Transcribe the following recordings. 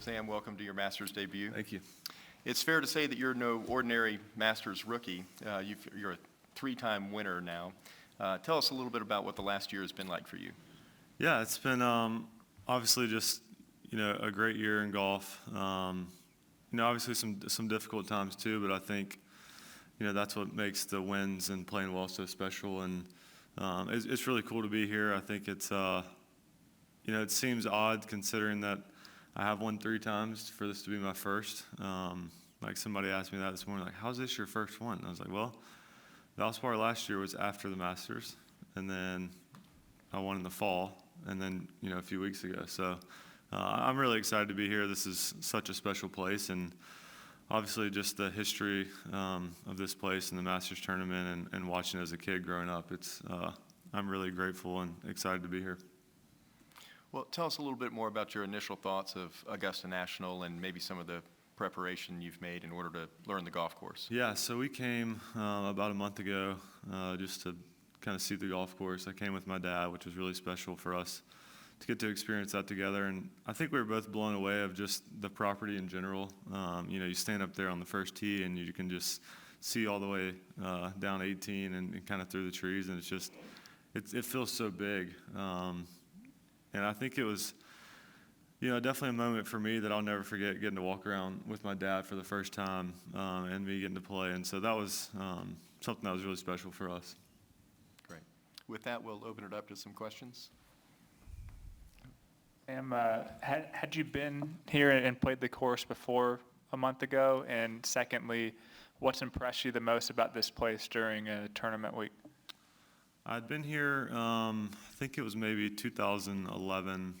Sam, welcome to your Masters debut. Thank you. It's fair to say that you're no ordinary Masters rookie. You're a three-time winner now. Tell us a little bit about what the last year has been like for you. Yeah, it's been obviously just a great year in golf. Obviously some difficult times too, but I think that's what makes the wins and playing well so special. And it's really cool to be here. I think it's it seems odd considering that I have won 3 times for this to be my first. Like somebody asked me that this morning, like, how's this your first one? And I was like, well, Valspar last year was after the Masters, and then I won in the fall, and then a few weeks ago. So I'm really excited to be here. This is such a special place, and obviously just the history of this place and the Masters tournament and watching as a kid growing up. I'm really grateful and excited to be here. Well, tell us a little bit more about your initial thoughts of Augusta National and maybe some of the preparation you've made in order to learn the golf course. Yeah, so we came about a month ago just to kind of see the golf course. I came with my dad, which was really special for us to get to experience that together. And I think we were both blown away of just the property in general. You stand up there on the first tee and you can just see all the way down 18 and kind of through the trees, and it feels so big. And I think it was, definitely a moment for me that I'll never forget, getting to walk around with my dad for the first time and me getting to play. And so that was something that was really special for us. Great. With that, we'll open it up to some questions. Sam, had you been here and played the course before a month ago? And secondly, what's impressed you the most about this place during a tournament week? I'd been here, I think it was maybe 2011.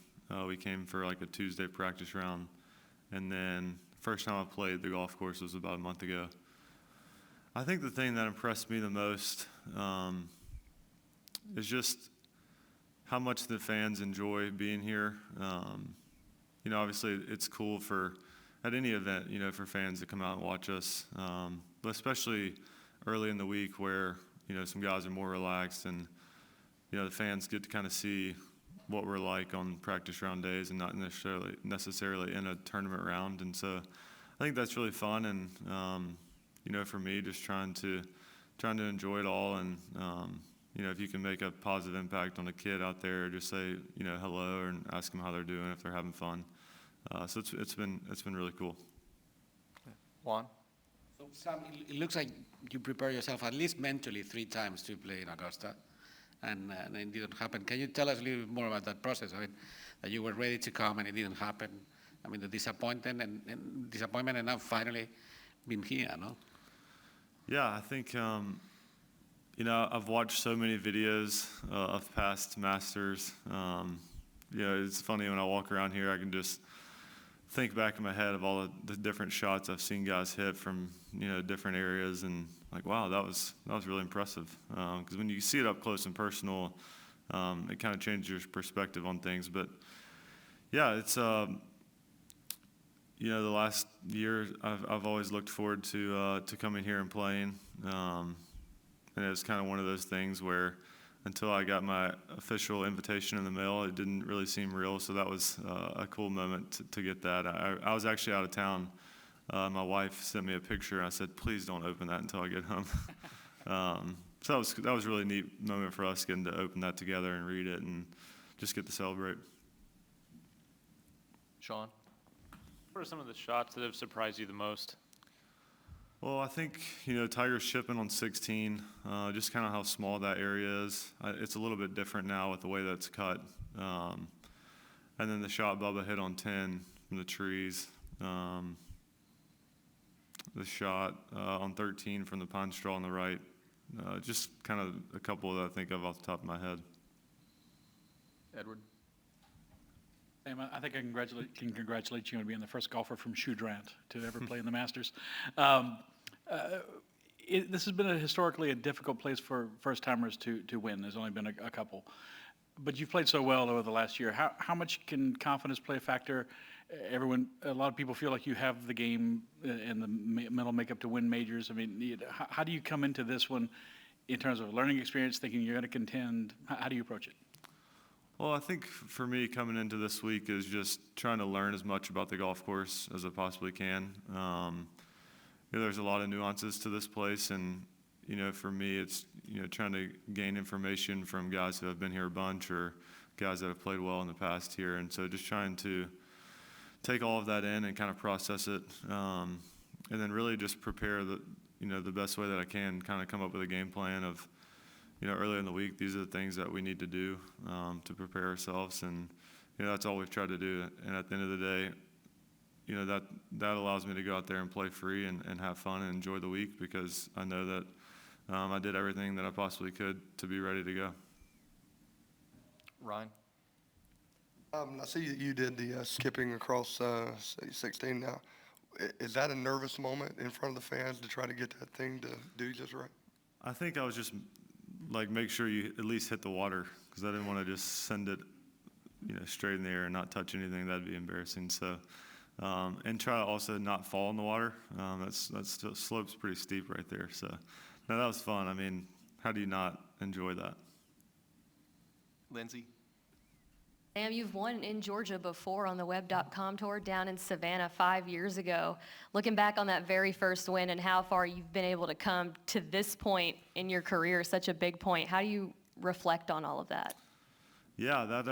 We came for like a Tuesday practice round. And then first time I played the golf course was about a month ago. I think the thing that impressed me the most is just how much the fans enjoy being here. Obviously it's cool at any event, for fans to come out and watch us. But especially early in the week where some guys are more relaxed, and the fans get to kind of see what we're like on practice round days and not necessarily in a tournament round. And so I think that's really fun, and for me, just trying to enjoy it all. And if you can make a positive impact on a kid out there, just say hello and ask them how they're doing, if they're having fun. So it's been really cool. Juan? So Sam, it looks like you prepare yourself at least mentally 3 times to play in Augusta, and it didn't happen. Can you tell us a little bit more about that process? I mean, that you were ready to come and it didn't happen. I mean, the disappointment and now finally been here, no? Yeah, I think I've watched so many videos of past Masters. It's funny when I walk around here, I can just think back in my head of all the different shots I've seen guys hit from different areas, and like, wow, that was really impressive. Because when you see it up close and personal, it kind of changes your perspective on things. But yeah, it's the last year I've always looked forward to coming here and playing, and it's kind of one of those things where until I got my official invitation in the mail, it didn't really seem real. So that was a cool moment to get that. I was actually out of town. My wife sent me a picture, and I said, please don't open that until I get home. So that was a really neat moment for us, getting to open that together and read it and just get to celebrate. Sean? What are some of the shots that have surprised you the most? Well, I think, Tiger's chipping on 16, just kind of how small that area is. It's a little bit different now with the way that's cut. And then the shot Bubba hit on 10 from the trees. The shot on 13 from the pine straw on the right. Just kind of a couple that I think of off the top of my head. Edward? Sam, I think I can congratulate you on being the first golfer from Shudrant to ever play in the Masters. This has been historically a difficult place for first-timers to win. There's only been a couple. But you've played so well over the last year. How much can confidence play a factor? A lot of people feel like you have the game and the mental makeup to win majors. I mean, how do you come into this one in terms of learning experience, thinking you're going to contend? How do you approach it? Well, I think for me, coming into this week is just trying to learn as much about the golf course as I possibly can. There's a lot of nuances to this place, and for me, it's trying to gain information from guys who have been here a bunch or guys that have played well in the past here, and so just trying to take all of that in and kind of process it, and then really just prepare the best way that I can. Kind of come up with a game plan of early in the week, these are the things that we need to do to prepare ourselves, and that's all we've tried to do. And at the end of the day, that allows me to go out there and play free and have fun and enjoy the week, because I know that I did everything that I possibly could to be ready to go. Ryan? I see that you did the skipping across 16 now. Is that a nervous moment in front of the fans to try to get that thing to do just right? I think I was just make sure you at least hit the water, because I didn't want to just send it straight in the air and not touch anything. That'd be embarrassing. So and try to also not fall in the water. That's still, slope's pretty steep right there. So no, that was fun. I mean, how do you not enjoy that? Lindsay? Sam, you've won in Georgia before on the web.com tour down in Savannah 5 years ago. Looking back on that very first win and how far you've been able to come to this point in your career, such a big point, how do you reflect on all of that? Yeah, that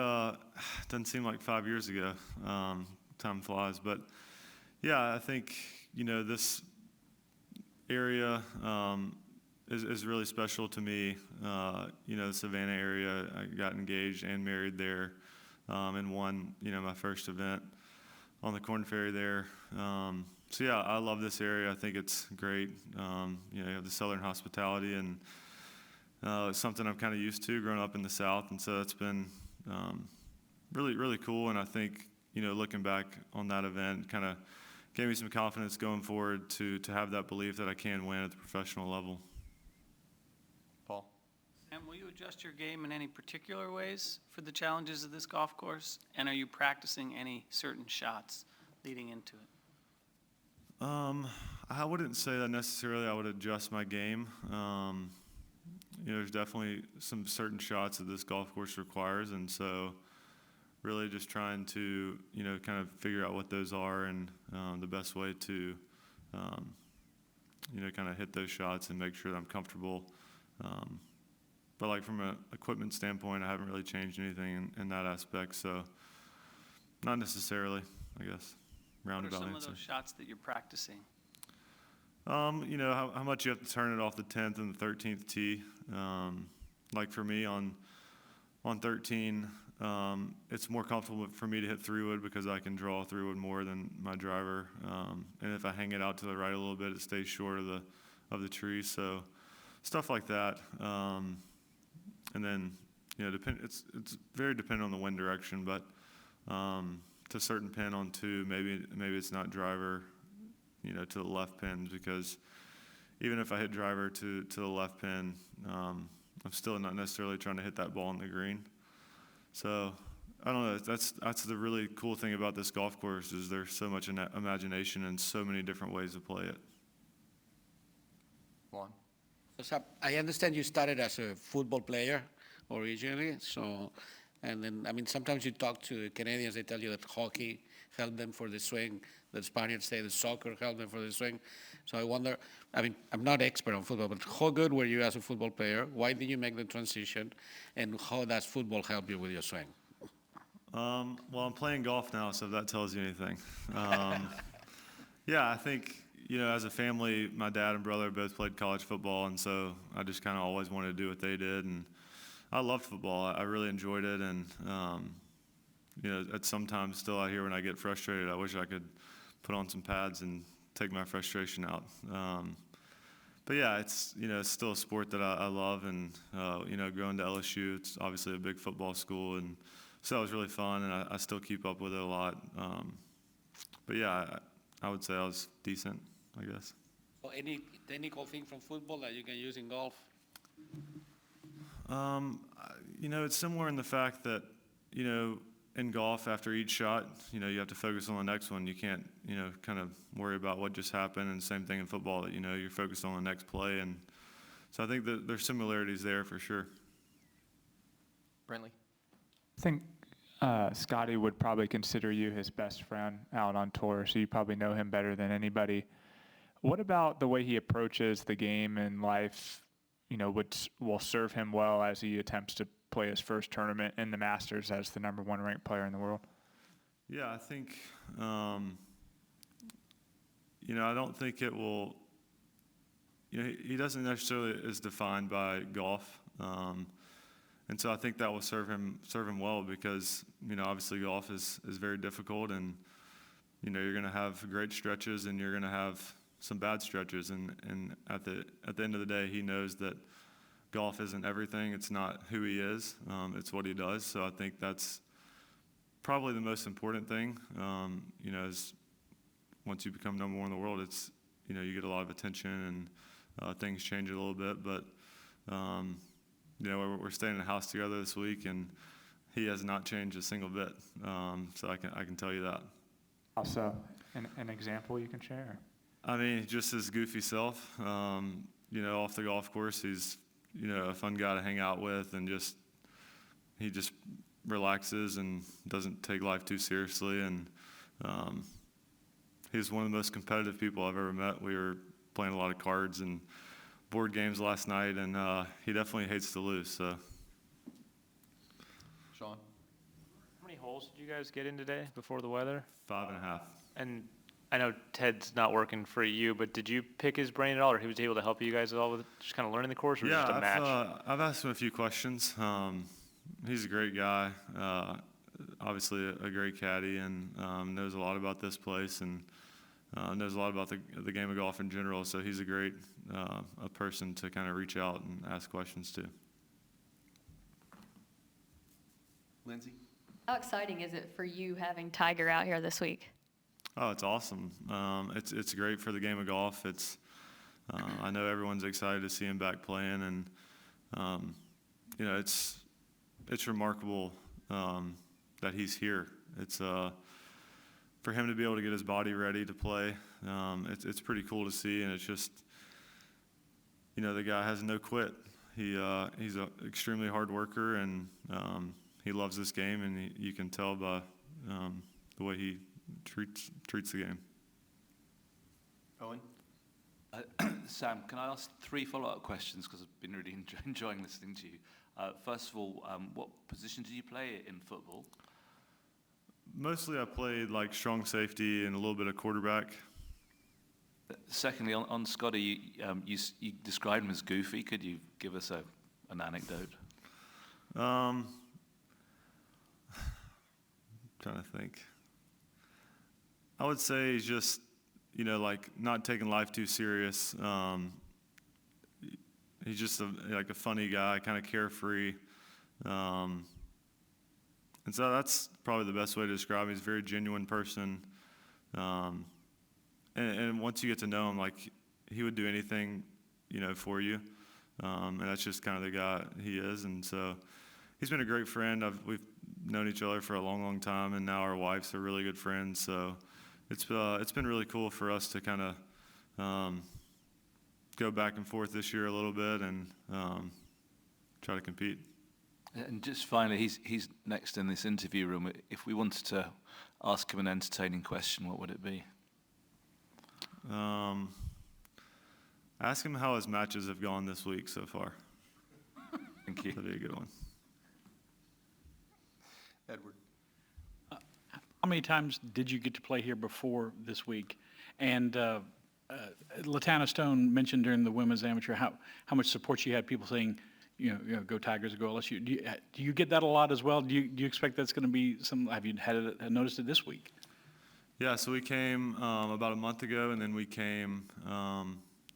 doesn't seem like 5 years ago. Time flies. But yeah, I think, this area is really special to me. The Savannah area, I got engaged and married there. And won, my first event on the Corn Ferry there. So yeah, I love this area. I think it's great. You have the Southern hospitality, and it's something I'm kind of used to growing up in the South, and so it's been really, really cool. And I think, looking back on that event, kind of gave me some confidence going forward to have that belief that I can win at the professional level. Paul? And will you adjust your game in any particular ways for the challenges of this golf course? And are you practicing any certain shots leading into it? I wouldn't say that necessarily I would adjust my game. There's definitely some certain shots that this golf course requires, and so really just trying to, kind of figure out what those are and the best way to, kind of hit those shots and make sure that I'm comfortable. But from an equipment standpoint, I haven't really changed anything in that aspect, so not necessarily, I guess. What are Roundabout some answer. of those shots that you're practicing? How much you have to turn it off the 10th and the 13th tee. For me on 13, it's more comfortable for me to hit 3-wood because I can draw 3-wood more than my driver. And if I hang it out to the right a little bit, it stays short of the tree. So stuff like that. And then, it's very dependent on the wind direction, but to a certain pin on 2, maybe it's not driver, to the left pin, because even if I hit driver to the left pin, I'm still not necessarily trying to hit that ball in the green. So I don't know. That's the really cool thing about this golf course, is there's so much imagination and so many different ways to play it. Juan? So I understand you started as a football player originally, and then, sometimes you talk to Canadians, they tell you that hockey helped them for the swing, the Spaniards say that soccer helped them for the swing. So I wonder, I'm not expert on football, but how good were you as a football player? Why did you make the transition? And how does football help you with your swing? Well, I'm playing golf now, so if that tells you anything. Yeah, I think, as a family, my dad and brother both played college football, and so I just kind of always wanted to do what they did. And I loved football. I really enjoyed it. And, at sometimes still out here when I get frustrated, I wish I could put on some pads and take my frustration out. But yeah, it's still a sport that I love, and going to LSU, it's obviously a big football school, and so it was really fun, and I still keep up with it a lot. But yeah, I would say I was decent, I guess. So any technical thing from football that you can use in golf? It's similar in the fact that in golf, after each shot, you have to focus on the next one. You can't, kind of worry about what just happened. And same thing in football, that, you're focused on the next play. And so I think that there's similarities there for sure. Brentley? I think Scotty would probably consider you his best friend out on tour, so you probably know him better than anybody. What about the way he approaches the game and life, will serve him well as he attempts to play his first tournament in the Masters as the #1 ranked player in the world? Yeah, I think, I don't think it will, he doesn't necessarily is defined by golf. And so I think that will serve him well because, obviously golf is very difficult and, you're going to have great stretches and you're going to have some bad stretches. And at the end of the day, he knows that golf isn't everything. It's not who he is. It's what he does. So I think that's probably the most important thing, is once you become #1 in the world, it's, you get a lot of attention and things change a little bit. But, we're staying in a house together this week, and he has not changed a single bit. So I can tell you that. Also, an example you can share? I mean, just his goofy self. Off the golf course, he's a fun guy to hang out with, and he just relaxes and doesn't take life too seriously. And he's one of the most competitive people I've ever met. We were playing a lot of cards and board games last night, and he definitely hates to lose. So, Sean? How many holes did you guys get in today before the weather? 5.5. And I know Ted's not working for you, but did you pick his brain at all, or he was able to help you guys at all with just kind of learning the course, or Yeah, just a match? I've asked him a few questions. He's a great guy, obviously a great caddy, and knows a lot about this place and knows a lot about the game of golf in general. So he's a great a person to kind of reach out and ask questions to. Lindsay? How exciting is it for you having Tiger out here this week? Oh, it's awesome. It's great for the game of golf. I know everyone's excited to see him back playing, and it's remarkable that he's here. It's for him to be able to get his body ready to play. It's pretty cool to see, and it's just the guy has no quit. He's an extremely hard worker, and he loves this game, and you can tell by the way he treats the game. Owen? Sam, can I ask 3 follow-up questions, because I've been really enjoying listening to you. First of all, what position did you play in football? Mostly I played like strong safety and a little bit of quarterback. Secondly, on Scotty, you described him as goofy. Could you give us an anecdote? Trying to think. I would say he's just, like not taking life too serious. He's just a funny guy, kind of carefree. And so that's probably the best way to describe him. He's a very genuine person. And once you get to know him, like, he would do anything, for you. And that's just kind of the guy he is. And so he's been a great friend. We've known each other for a long, long time, and now our wives are really good friends. So it's been really cool for us to kind of go back and forth this year a little bit and try to compete. And just finally, he's next in this interview room. If we wanted to ask him an entertaining question, what would it be? Ask him how his matches have gone this week so far. Thank you. That'd be a good one. Edward? How many times did you get to play here before this week? And Latana Stone mentioned during the women's amateur how much support she had, people saying, go Tigers, go LSU. Do you get that a lot as well? Do you expect that's going to be some? Have you noticed it this week? Yeah, so we came about a month ago, and then we came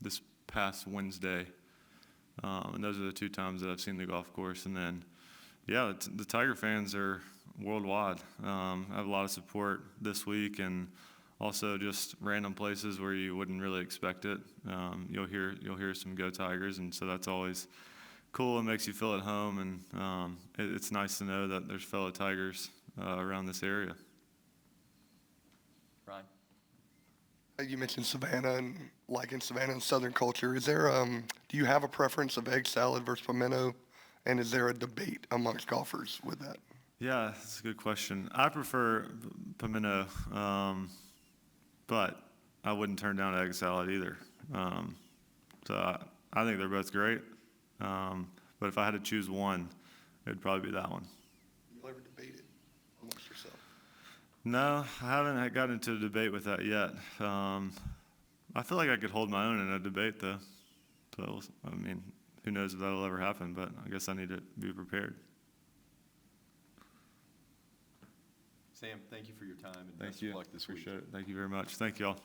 this past Wednesday. And those are the 2 times that I've seen the golf course. And then, yeah, the Tiger fans are worldwide. I have a lot of support this week, and also just random places where you wouldn't really expect it. You'll hear some Go Tigers, and so that's always cool and makes you feel at home. And it's nice to know that there's fellow Tigers around this area. Ryan? You mentioned Savannah, and like in Savannah and Southern culture, is there, do you have a preference of egg salad versus pimento? And is there a debate amongst golfers with that? Yeah, that's a good question. I prefer pimento, but I wouldn't turn down egg salad either. I think they're both great. But if I had to choose one, it'd probably be that one. You ever debate it amongst yourself? No, I haven't gotten into a debate with that yet. I feel like I could hold my own in a debate, though. So, I mean, who knows if that'll ever happen, but I guess I need to be prepared. Sam, thank you for your time and Thank best you. of luck this week. Appreciate it. Thank you very much. Thank you all.